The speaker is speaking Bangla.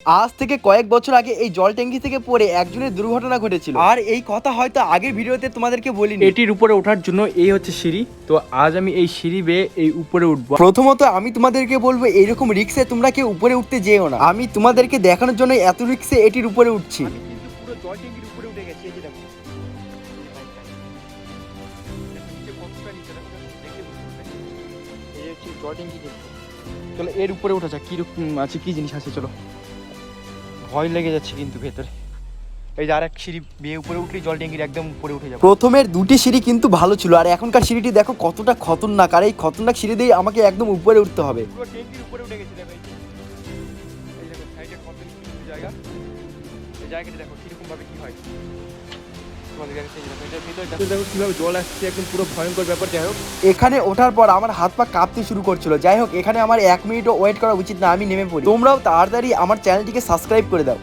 আজ থেকে কয়েক বছর আগে এই জল ট্যাঙ্কি থেকে পড়ে একজনের দুর্ঘটনা ঘটেছিল, আর এই কথা হয়তো আগের ভিডিওতে তোমাদেরকে বলিনি। এটির উপরে ওঠার জন্য এই হচ্ছে সিঁড়ি। তো আজ আমি এই সিঁড়ি বেয়ে এই উপরে উঠবো। প্রথমত আমি তোমাদেরকে বলবো এইরকম রিক্সে তোমরা কেউ উপরে উঠতে যেও না। আমি তোমাদেরকে দেখানোর জন্য এত রিক্সে এটির উপরে উঠছি। আমি কিন্তু পুরো জল ট্যাঙ্কির উপরে উঠে গেছি। এই যে দেখো, এই যে হচ্ছে জল ট্যাঙ্কি। কিন্তু চলো এর উপরে ওঠা যাক, কিরকম আছে, কি জিনিস আছে। চলো, ভয় লেগে যাচ্ছে কিন্তু ভেতরে। এই যে আর এক সিঁড়ি বেয়ে উপরে উঠলেই জল ট্যাঙ্কির একদম উপরে উঠে যাবো। প্রথমের দুটি সিঁড়ি কিন্তু ভালো ছিল, আর এখনকার সিঁড়িটি দেখো কতটা খতরনাক, আর এই খতরনাক সিঁড়ি দিয়ে আমাকে একদম উপরে উঠতে হবে। পুরো ট্যাঙ্কির উপরে উঠে গেছি। দেখো এই দেখো সাইডে কত সুন্দর জায়গা। এই জায়গাটা দেখো কিরকম ভাবে কি হয়। দেখো কিভাবে জল আসছে, একদম পুরো ভয়ঙ্কর ব্যাপার। যাই হোক, এখানে ওঠার পর আমার হাত পা কাঁপতে শুরু করছিল। যাই হোক, এখানে আমার 1 মিনিটও ওয়েট করা উচিত না, আমি নেমে পড়ি। তোমরাও তাড়াতাড়ি আমার চ্যানেলটিকে সাবস্ক্রাইব করে দাও।